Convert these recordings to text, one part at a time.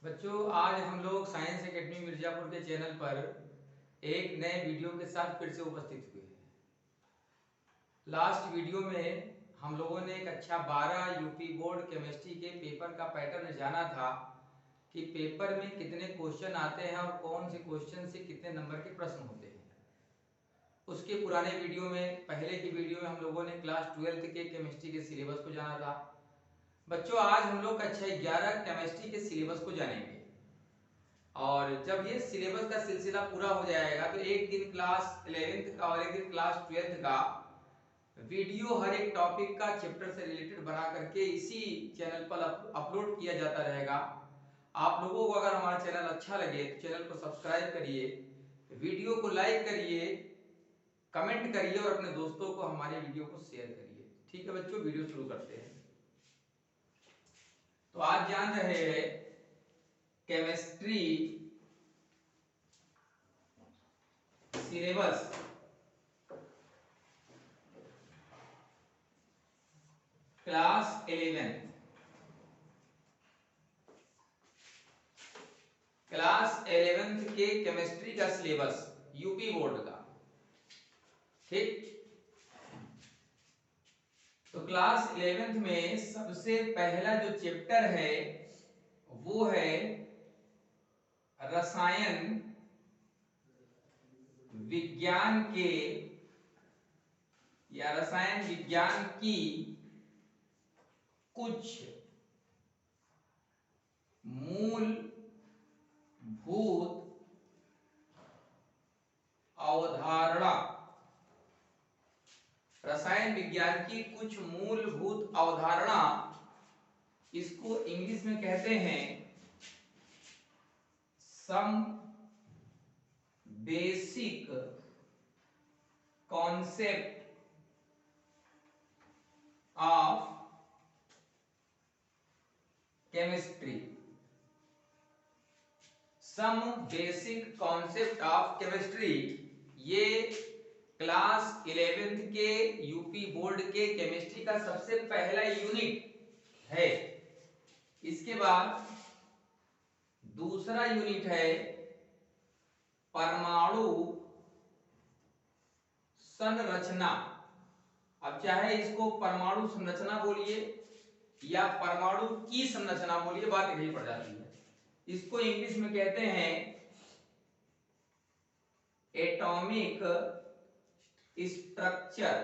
बच्चों, आज हम लोग साइंस एकेडमी मिर्जापुर के चैनल पर एक नए वीडियो के साथ फिर से उपस्थित हुए हैं। लास्ट वीडियो में हम लोगों ने कक्षा 12 यूपी बोर्ड केमिस्ट्री के पेपर का पैटर्न जाना था कि पेपर में कितने क्वेश्चन आते हैं और कौन से क्वेश्चन से कितने नंबर के प्रश्न होते हैं। उसके पुराने वीडियो में, पहले की वीडियो में हम लोगों ने क्लास 12 के केमिस्ट्री के सिलेबस को जाना था। बच्चों, आज हम लोग कक्षा 11 केमिस्ट्री के सिलेबस को जानेंगे और जब ये सिलेबस का सिलसिला पूरा हो जाएगा तो एक दिन क्लास 11th का और एक दिन क्लास 12th का वीडियो हर एक टॉपिक का चैप्टर से रिलेटेड बना करके इसी चैनल पर अपलोड किया जाता रहेगा। आप लोगों को अगर हमारा चैनल अच्छा लगे तो चैनल को सब्सक्राइब करिए, वीडियो को लाइक करिए, कमेंट करिए और अपने दोस्तों को हमारे वीडियो को शेयर करिए। ठीक है बच्चों, वीडियो शुरू करते हैं। तो आज जान रहे हैं chemistry syllabus class 11th। Class 11th के केमिस्ट्री का सिलेबस यूपी बोर्ड का। ठीक, तो क्लास 11th में सबसे पहला जो चैप्टर है वो है रसायन विज्ञान के या रसायन विज्ञान की कुछ मूलभूत अवधारणा। रसायन विज्ञान की कुछ मूलभूत अवधारणा, इसको इंग्लिश में कहते हैं some basic concept of chemistry. Some basic concept of chemistry ये क्लास 11th के यूपी बोर्ड के केमिस्ट्री का सबसे पहला यूनिट है। इसके बाद दूसरा यूनिट है परमाणु संरचना। अब चाहे इसको परमाणु संरचना बोलिए या परमाणु की संरचना बोलिए, बात यही पड़ जाती है। इसको इंग्लिश में कहते हैं एटॉमिक स्ट्रक्चर।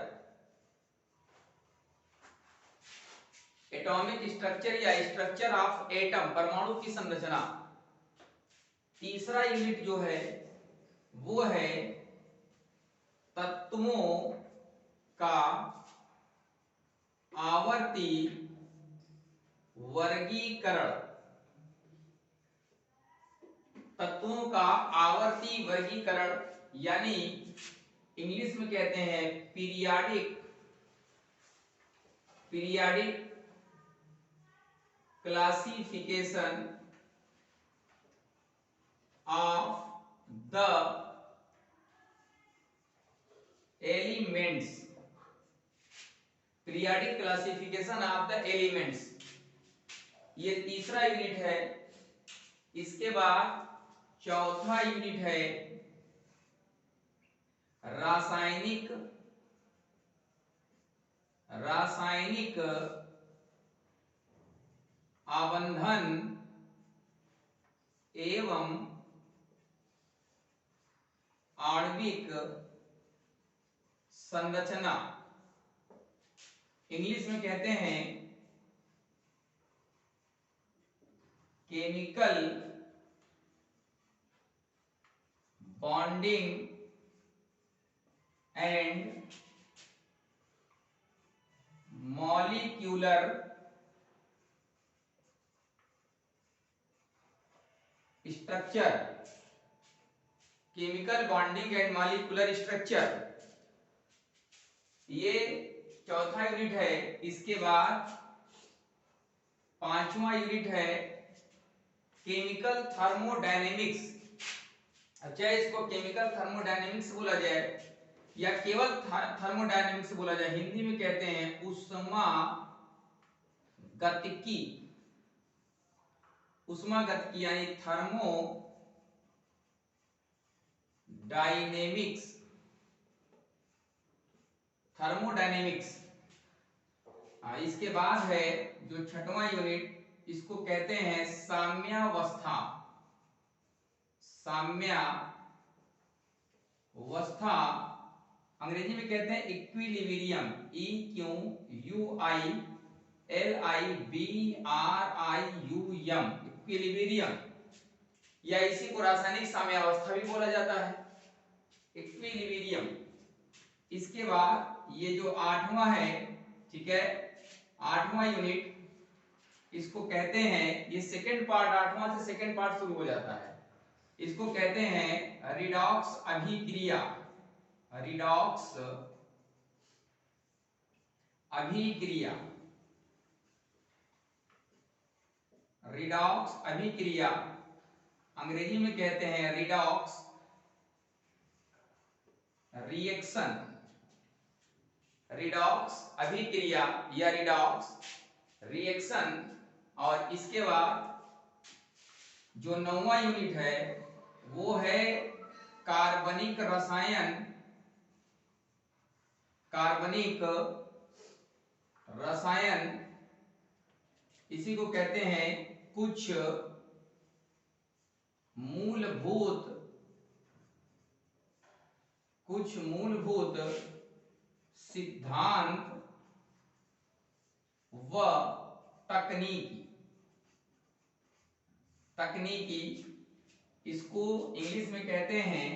एटॉमिक स्ट्रक्चर या स्ट्रक्चर ऑफ एटम, परमाणु की संरचना। तीसरा यूनिट जो है वो है तत्वों का आवर्ती वर्गीकरण। तत्वों का आवर्ती वर्गीकरण यानी इंग्लिश में कहते हैं periodic classification of the elements. Periodic classification of the elements, ये तीसरा यूनिट है। इसके बाद चौथा यूनिट है रासायनिक आबंधन एवं आणविक संरचना। इंग्लिश में कहते हैं chemical bonding and molecular structure. Chemical bonding and molecular structure, ये चौथा यूनिट है। इसके बाद पांचवा यूनिट है केमिकल थर्मोडायनेमिक्स। अच्छा, इसको केमिकल थर्मोडायनेमिक्स बोला जाए या केवल थर्मोडायनेमिक्स बोला जाए, हिंदी में कहते हैं उष्मा गतिकी। उष्मागतिकी यानी थर्मोडायनेमिक्स, इसके बाद है जो छठवां यूनिट, इसको कहते हैं साम्यावस्था। अंग्रेजी में कहते हैं इक्विलिब्रियम, EQUILIBRIUM, इक्विलिब्रियम, या इसी को रासायनिक साम्यावस्था भी बोला जाता है, इक्विलिब्रियम। इसके बाद ये जो आठवां है, ठीक है, आठवां यूनिट, इसको कहते हैं, ये सेकंड पार्ट, आठवां से सेकंड पार्ट शुरू हो जाता है, इसको कहते हैं रिडॉक्स अभिक्रिया। रिडॉक्स अभिक्रिया, अंग्रेजी में कहते हैं रिडॉक्स रिएक्शन। रिडॉक्स अभिक्रिया या रिडॉक्स रिएक्शन। और इसके बाद जो नौवां यूनिट है वो है कार्बनिक रसायन, इसी को कहते हैं कुछ मूलभूत सिद्धांत व तकनीकी, इसको इंग्लिश में कहते हैं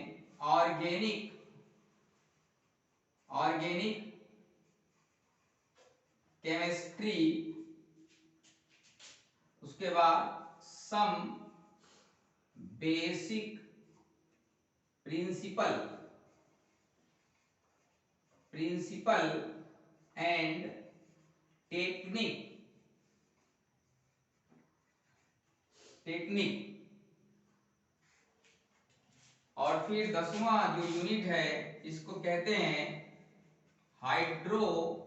ऑर्गेनिक केमिस्ट्री। उसके बाद some basic principle and technique. और फिर 10वां जो यूनिट है इसको कहते हैं हाइड्रोकार्बन।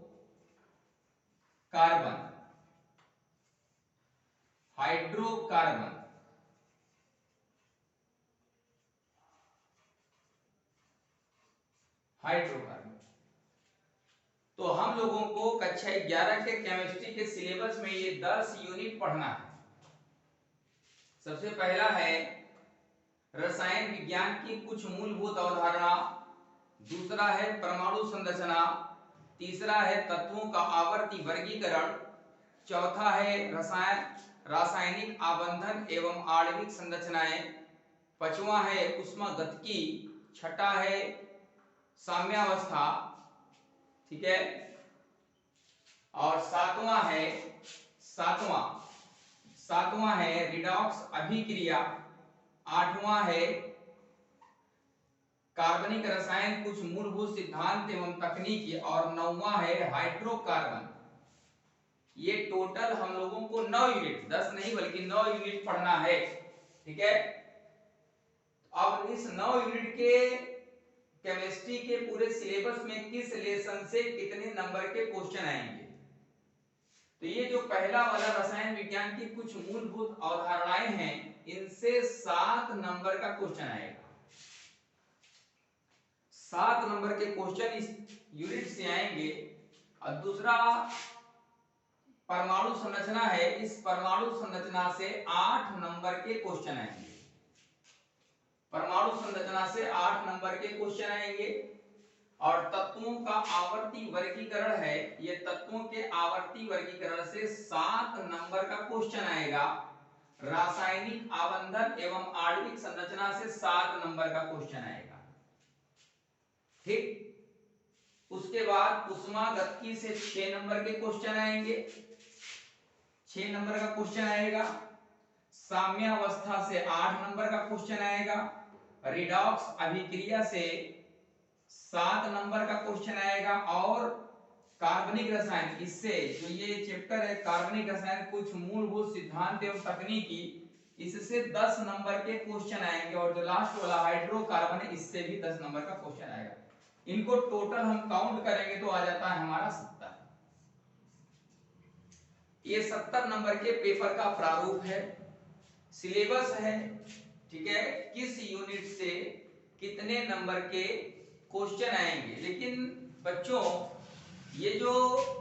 तो हम लोगों को कक्षा 11 के केमिस्ट्री के सिलेबस में ये 10 यूनिट पढ़ना है। सबसे पहला है रसायन विज्ञान की कुछ मूलभूत अवधारणा, दूसरा है परमाणु संरचना, तीसरा है तत्वों का आवर्ती वर्गीकरण, चौथा है रासायनिक आबंधन एवं आणविक संरचनाएं, पांचवा है उष्मागतिकी, छठा है साम्यावस्था, ठीक है, और सातवां है रिडॉक्स अभिक्रिया, आठवां है कार्बनिक रसायन कुछ मूलभूत सिद्धांत एवं तकनीकी, और नौवां है हाइड्रोकार्बन। ये टोटल हम लोगों को 9 यूनिट, 10 नहीं बल्कि 9 यूनिट पढ़ना है, ठीक है। अब इस 9 यूनिट के केमिस्ट्री के पूरे सिलेबस में किस लेसन से कितने नंबर के क्वेश्चन आएंगे। तो ये जो पहला वाला रसायन विज्ञान की कुछ मूलभूत अवधारणाएं हैं, इनसे 7 नंबर का क्वेश्चन आएगा। 7 नंबर के क्वेश्चन इस यूनिट से आएंगे। और दूसरा परमाणु संरचना है, इस परमाणु संरचना से 8 नंबर के क्वेश्चन आएंगे। परमाणु संरचना से 8 नंबर के क्वेश्चन आएंगे। और तत्वों का आवर्ती वर्गीकरण है, ये तत्वों के आवर्ती वर्गीकरण से 7 नंबर का क्वेश्चन आएगा। रासायनिक आबंधन एवं आणविक संरचना से 7 नंबर का क्वेश्चन आएगा, ठीक। उसके बाद उष्मागतिकी से 6 नंबर के क्वेश्चन आएंगे, 6 नंबर का क्वेश्चन आएगा। साम्यावस्था से 8 नंबर का क्वेश्चन आएगा। रिडॉक्स अभिक्रिया से 7 नंबर का क्वेश्चन आएगा। और कार्बनिक रसायन, इससे जो ये चैप्टर है कार्बनिक रसायन कुछ मूलभूत सिद्धांत एवं तकनीकी, इससे 10 नंबर के क्वेश्चन आएंगे। और जो लास्ट वाला हाइड्रोकार्बन है, इससे भी 10 नंबर का क्वेश्चन आएगा। इनको टोटल हम काउंट करेंगे तो आ जाता है हमारा 70। ये 70 नंबर के पेपर का प्रारूप है। सिलेबस है, ठीक है, किस यूनिट से कितने नंबर के क्वेश्चन आएंगे। लेकिन बच्चों ये जो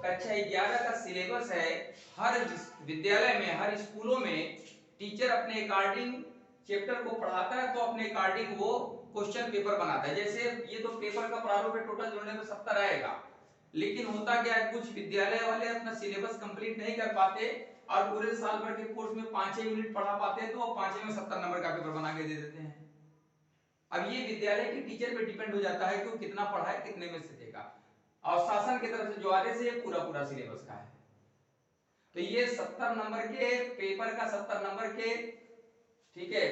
कक्षा 11 का सिलेबस है, हर विद्यालय में, हर स्कूलों में टीचर अपने अकॉर्डिंग चैप्टर को पढ़ाता है, तो अपने अकॉर्डिंग वो क्वेश्चन पेपर बनाता है। जैसे ये तो पेपर का प्रारूप है, टोटल जोड़ने में 70 आएगा, लेकिन होता क्या है, कुछ विद्यालय वाले अपना सिलेबस कंप्लीट नहीं कर पाते और पूरे साल भर के कोर्स में 5 यूनिट पढ़ा पाते हैं, तो वो 5 में 70 नंबर का पेपर बना के दे देते हैं। अब ये विद्यालय के टीचर पे डिपेंड हो जाता है कि वो कितना पढ़ा है, कितने में से देगा, और शासन की तरफ से जो आदेश है ये पूरा पूरा सिलेबस का है। तो ये 70 नंबर के पेपर का 70 नंबर के, ठीक है,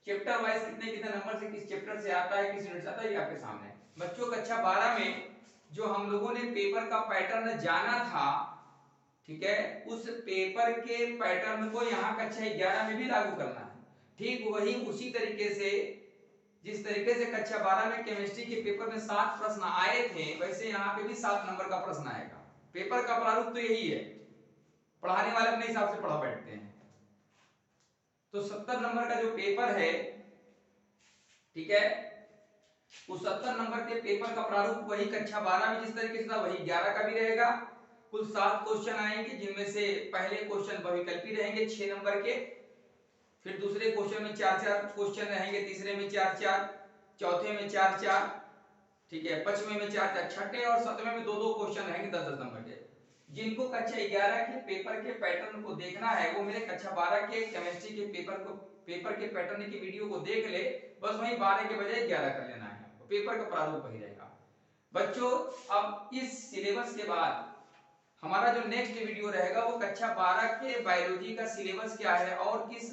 चैप्टर वाइज कितने कितने नंबर से किस चैप्टर से आता है, किस यूनिट से आता है, ये आपके सामने है। बच्चों कक्षा 12 में जो हम लोगों ने पेपर का पैटर्न जाना था, ठीक है, उस पेपर के पैटर्न को यहाँ कक्षा 11 में भी लागू करना है। ठीक वही उसी तरीके से जिस तरीके से कक्षा 12 में केमिस्ट्री के पेपर में 7 प्रश्न आए थे, वैसे यहाँ पे भी 7 नंबर का प्रश्न आएगा। पेपर का प्रारूप तो यही है, पढ़ाने वाले अपने हिसाब से पढ़ा बैठते हैं। तो 70 नंबर का जो पेपर है, ठीक है, उस 70 नंबर के पेपर का प्रारूप वही कक्षा 12 में जिस तरीके से था वही 11 का भी रहेगा। कुल 7 क्वेश्चन आएंगे, जिनमें से पहले क्वेश्चन बहुविकल्पी रहेंगे 6 नंबर के, फिर दूसरे क्वेश्चन में 4-4 क्वेश्चन रहेंगे, तीसरे में 4-4, चौथे में 4-4, ठीक है, पांचवें में 4-4, छठे और सातवें में 2-2 क्वेश्चन रहेंगे 10-10 नंबर के। जिनको कक्षा 11 के पेपर के पैटर्न को देखना है, वो मेरे कक्षा 12 के केमिस्ट्री के पेपर के पैटर्न की वीडियो को देख ले, बस वही 12 के बजाय 11 कर लेना है आपको, पेपर का प्रारूप वही रहेगा। बच्चों अब इस सिलेबस के बाद हमारा जो नेक्स्ट वीडियो रहेगा वो कक्षा 12 के बायोलॉजी का सिलेबस क्या है और किस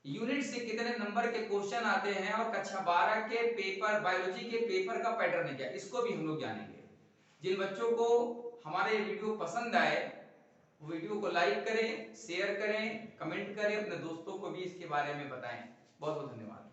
यूनिट से कितने नंबर के क्वेश्चन आते हैं, और कक्षा 12 के पेपर बायोलॉजी के पेपर का पैटर्न क्या, इसको भी हम लोग जानेंगे। जिन बच्चों को हमारे ये वीडियो पसंद आए, वीडियो को लाइक करें, शेयर करें, कमेंट करें, अपने दोस्तों को भी इसके बारे में बताएं। बहुत बहुत धन्यवाद।